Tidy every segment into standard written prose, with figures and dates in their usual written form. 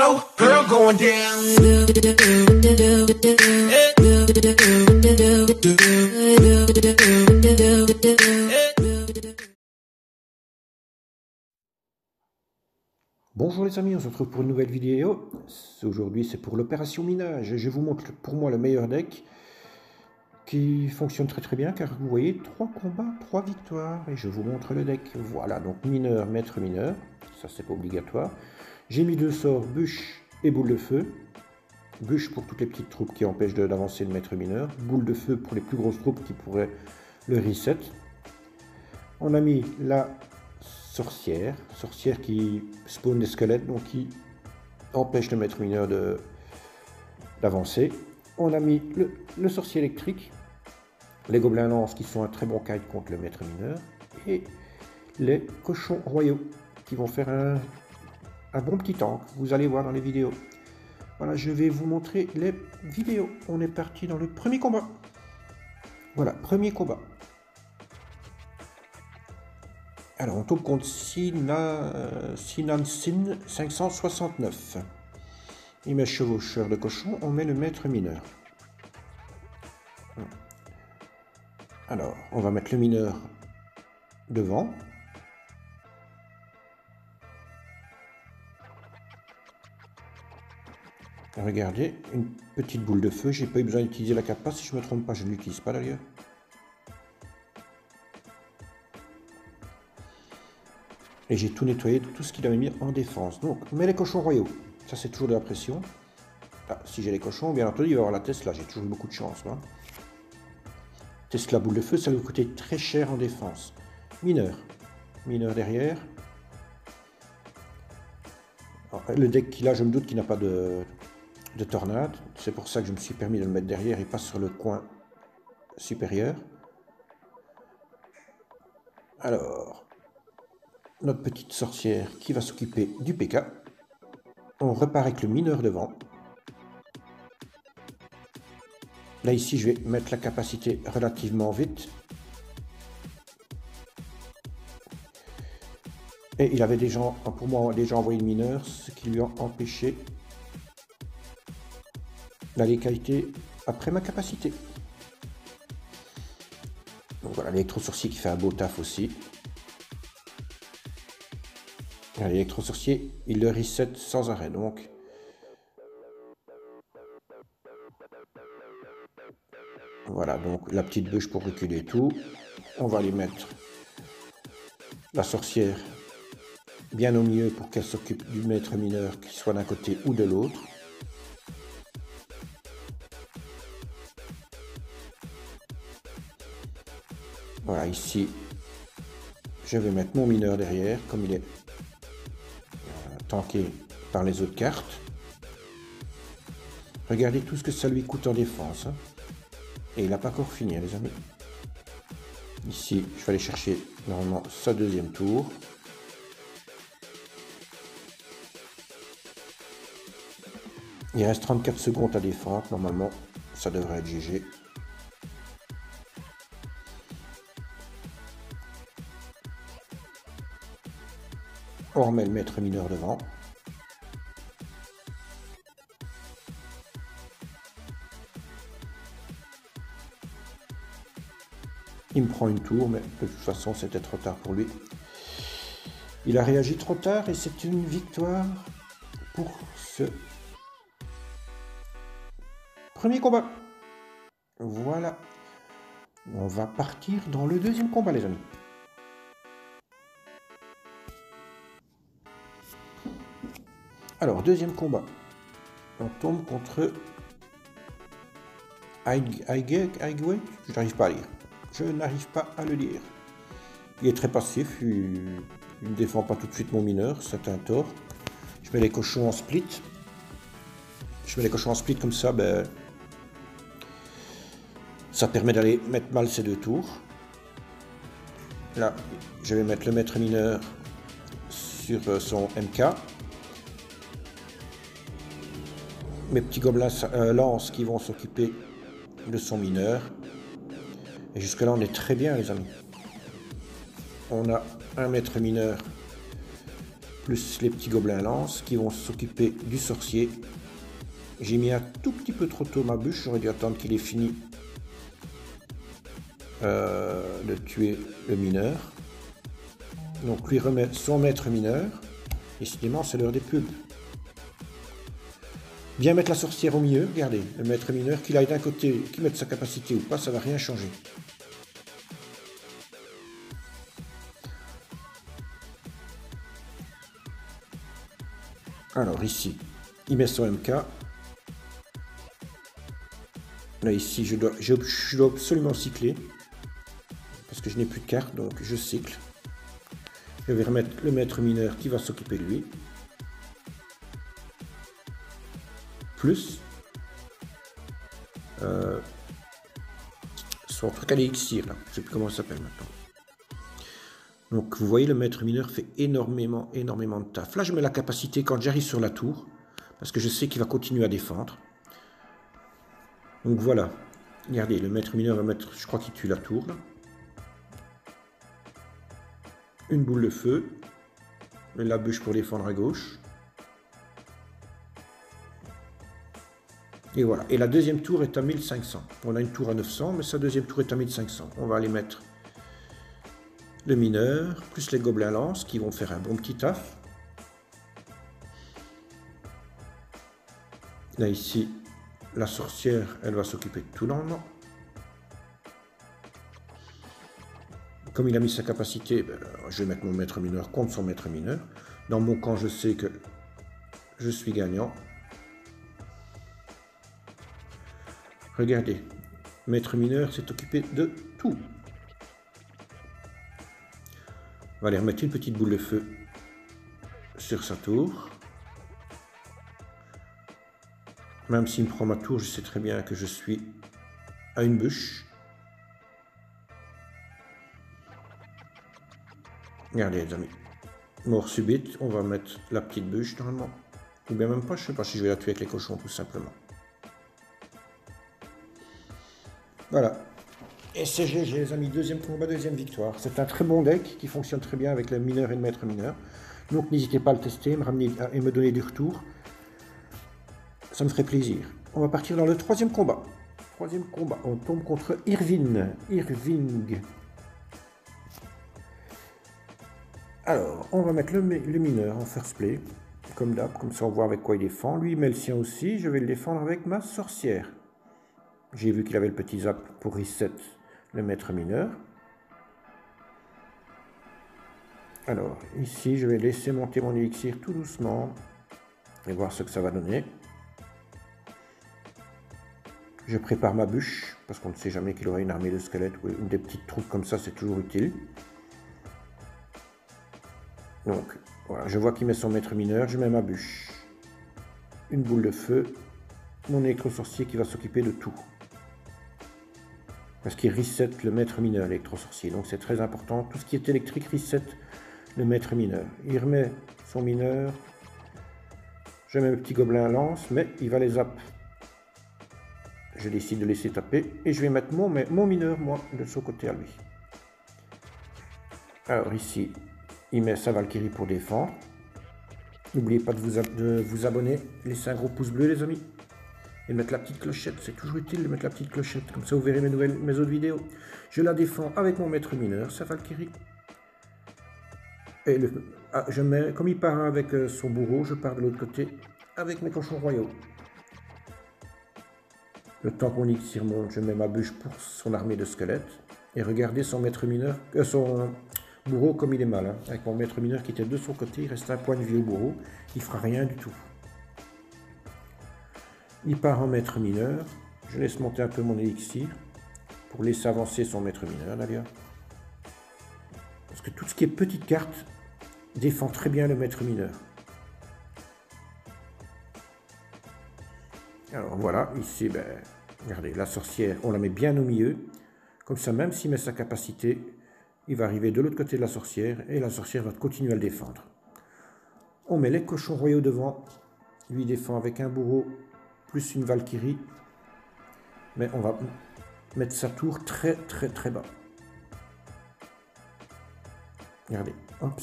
bottle, girl going Bonjour les amis, on se retrouve pour une nouvelle vidéo. Aujourd'hui c'est pour l'opération minage. Je vous montre pour moi le meilleur deck qui fonctionne très bien car vous voyez 3 combats, 3 victoires et je vous montre le deck. Voilà, donc mineur, maître mineur, ça c'est pas obligatoire. J'ai mis 2 sorts, bûche et boule de feu. Bûche pour toutes les petites troupes qui empêchent d'avancer le maître mineur. Boule de feu pour les plus grosses troupes qui pourraient le reset. On a mis la sorcière qui spawn des squelettes, donc qui empêche le maître mineur d'avancer. On a mis le sorcier électrique, les gobelins lance qui sont un très bon kite contre le maître mineur, et les cochons royaux qui vont faire un bon petit tank, vous allez voir dans les vidéos. Voilà, je vais vous montrer les vidéos. On est parti dans le premier combat. Voilà, premier combat. Alors, on tombe contre Sinansin 569. Il met chevaucheur de cochon, on met le maître mineur. Alors, on va mettre le mineur devant. Regardez, une petite boule de feu. J'ai pas eu besoin d'utiliser la capa, si je me trompe pas, je ne l'utilise pas d'ailleurs. Et j'ai tout nettoyé de tout ce qu'il avait mis en défense. Donc, mais les cochons royaux, ça c'est toujours de la pression. Ah, si j'ai les cochons, bien entendu, il va y avoir la Tesla, j'ai toujours eu beaucoup de chance. Hein. Tesla boule de feu, ça va vous coûter très cher en défense. Mineur derrière. Alors, le deck qu'il a, je me doute qu'il n'a pas de tornade. C'est pour ça que je me suis permis de le mettre derrière et pas sur le coin supérieur. Alors, notre petite sorcière qui va s'occuper du PK. On repart avec le mineur devant. Là ici je vais mettre la capacité relativement vite. Et il avait déjà, pour moi, déjà envoyé le mineur, ce qui lui a empêché d'aller qualité après ma capacité. Donc voilà, l'électro-sorcier qui fait un beau taf aussi. L'électro-sorcier, il le reset sans arrêt, donc. Voilà, donc la petite bûche pour reculer tout. On va aller mettre la sorcière bien au milieu pour qu'elle s'occupe du maître mineur, qu'il soit d'un côté ou de l'autre. Voilà, ici, je vais mettre mon mineur derrière, comme il est tanké par les autres cartes. Regardez tout ce que ça lui coûte en défense. Hein. Et il n'a pas encore fini, hein, les amis. Ici, je vais aller chercher normalement sa deuxième tour. Il reste 34 secondes à défendre. Normalement, ça devrait être GG. On remet le maître mineur devant. Il me prend une tour, mais de toute façon, c'était trop tard pour lui. Il a réagi trop tard et c'est une victoire pour ce premier combat. Voilà. On va partir dans le deuxième combat, les amis. Alors, deuxième combat. On tombe contre Aigway. Je n'arrive pas à lire. Je n'arrive pas à le lire. Il est très passif. Il ne défend pas tout de suite mon mineur. C'est un tort. Je mets les cochons en split. Comme ça, ben, ça permet d'aller mettre mal ces deux tours. Là, je vais mettre le maître mineur sur son MK. Mes petits gobelins lance qui vont s'occuper de son mineur. Et jusque là on est très bien, les amis. On a un maître mineur plus les petits gobelins lance qui vont s'occuper du sorcier. J'ai mis un tout petit peu trop tôt ma bûche, j'aurais dû attendre qu'il ait fini de tuer le mineur. Donc lui remet son maître mineur. Décidément, c'est l'heure des pubs. Bien mettre la sorcière au milieu, regardez, le maître mineur, qu'il aille d'un côté, qu'il mette sa capacité ou pas, ça va rien changer. Alors ici, il met son MK. Là ici, je dois absolument cycler. Parce que je n'ai plus de carte, donc je cycle. Je vais remettre le maître mineur qui va s'occuper de lui. Plus son truc à l'élixir, là. Je ne sais plus comment ça s'appelle maintenant. Donc vous voyez, le maître mineur fait énormément de taf. Là, je mets la capacité quand j'arrive sur la tour. Parce que je sais qu'il va continuer à défendre. Donc voilà. Regardez, le maître mineur va mettre, je crois qu'il tue la tour, là. Une boule de feu, la bûche pour défendre à gauche. Et voilà. Et la deuxième tour est à 1500. On a une tour à 900, mais sa deuxième tour est à 1500. On va aller mettre le mineur, plus les gobelins lance qui vont faire un bon petit taf. Là, ici, la sorcière, elle va s'occuper de tout normalement. Comme il a mis sa capacité, ben, je vais mettre mon maître mineur contre son maître mineur. Dans mon camp, je sais que je suis gagnant. Regardez, maître mineur s'est occupé de tout. On va aller remettre une petite boule de feu sur sa tour. Même s'il me prend ma tour, je sais très bien que je suis à une bûche. Regardez les amis, mort subite, on va mettre la petite bûche normalement. Ou bien même pas, je ne sais pas si je vais la tuer avec les cochons tout simplement. Voilà. Et c'est GG les amis, deuxième combat, deuxième victoire. C'est un très bon deck qui fonctionne très bien avec le mineur et le maître mineur. Donc n'hésitez pas à le tester, me ramener et me donner du retour. Ça me ferait plaisir. On va partir dans le troisième combat. Troisième combat, on tombe contre Irving. Alors, on va mettre le mineur en first play, comme d'hab, comme ça on voit avec quoi il défend. Lui, il met le sien aussi, je vais le défendre avec ma sorcière. J'ai vu qu'il avait le petit zap pour reset le maître mineur. Alors, ici, je vais laisser monter mon élixir tout doucement et voir ce que ça va donner. Je prépare ma bûche, parce qu'on ne sait jamais qu'il aurait une armée de squelettes ou des petites troupes comme ça, c'est toujours utile. Donc, voilà, je vois qu'il met son maître mineur, je mets ma bûche. Une boule de feu, mon électro-sorcier qui va s'occuper de tout. Parce qu'il reset le maître mineur, l'électro-sorcier. Donc c'est très important, tout ce qui est électrique reset le maître mineur. Il remet son mineur, je mets le petit gobelin lance, mais il va les zap. Je décide de laisser taper et je vais mettre mon mineur, moi, de son côté à lui. Alors ici, il met sa Valkyrie pour défendre. N'oubliez pas de vous abonner, laissez un gros pouce bleu les amis. Et mettre la petite clochette, c'est toujours utile de mettre la petite clochette, comme ça vous verrez mes autres vidéos. Je la défends avec mon maître mineur, sa Valkyrie. Et comme il part avec son bourreau, je pars de l'autre côté avec mes cochons royaux. Le temps qu'on y remonte, je mets ma bûche pour son armée de squelettes. Et regardez son maître mineur, son bourreau comme il est mal. Hein. Avec mon maître mineur qui était de son côté, il reste un point de vie au bourreau. Il fera rien du tout. Il part en maître mineur. Je laisse monter un peu mon élixir pour laisser avancer son maître mineur d'ailleurs. Parce que tout ce qui est petite carte défend très bien le maître mineur. Alors voilà, ici, ben, regardez, la sorcière, on la met bien au milieu. Comme ça, même s'il met sa capacité, il va arriver de l'autre côté de la sorcière et la sorcière va continuer à le défendre. On met les cochons royaux devant. Lui défend avec un bourreau plus une Valkyrie. Mais on va mettre sa tour très bas. Regardez, hop.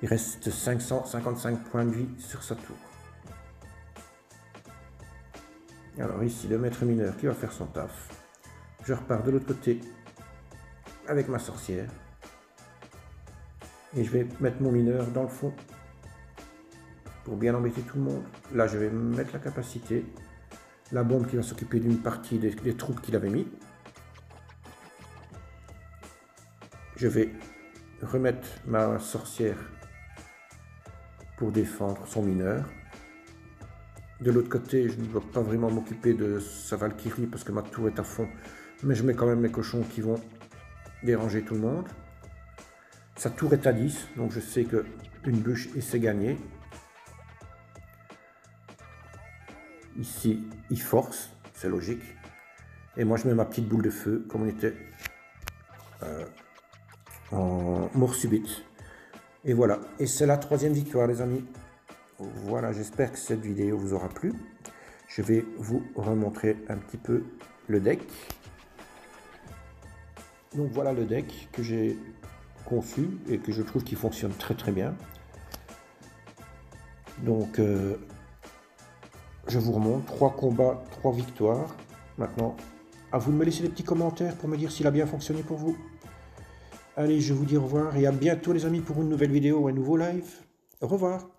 Il reste 555 points de vie sur sa tour. Alors ici, le maître mineur qui va faire son taf. Je repars de l'autre côté avec ma sorcière. Et je vais mettre mon mineur dans le fond pour bien embêter tout le monde. Là, je vais mettre la capacité. La bombe qui va s'occuper d'une partie des troupes qu'il avait mis. Je vais remettre ma sorcière pour défendre son mineur. De l'autre côté, je ne dois pas vraiment m'occuper de sa Valkyrie parce que ma tour est à fond. Mais je mets quand même mes cochons qui vont déranger tout le monde. Sa tour est à 10, donc je sais qu'une bûche et c'est gagné. Ici, il force, c'est logique. Et moi, je mets ma petite boule de feu, comme on était en mort subite. Et voilà, et c'est la 3e victoire, les amis. Voilà, j'espère que cette vidéo vous aura plu. Je vais vous remontrer un petit peu le deck. Donc voilà le deck que j'ai conçu et que je trouve qu'il fonctionne très très bien. Donc je vous remonte 3 combats, 3 victoires. Maintenant, à vous de me laisser des petits commentaires pour me dire s'il a bien fonctionné pour vous. Allez, je vous dis au revoir et à bientôt les amis pour une nouvelle vidéo ou un nouveau live. Au revoir.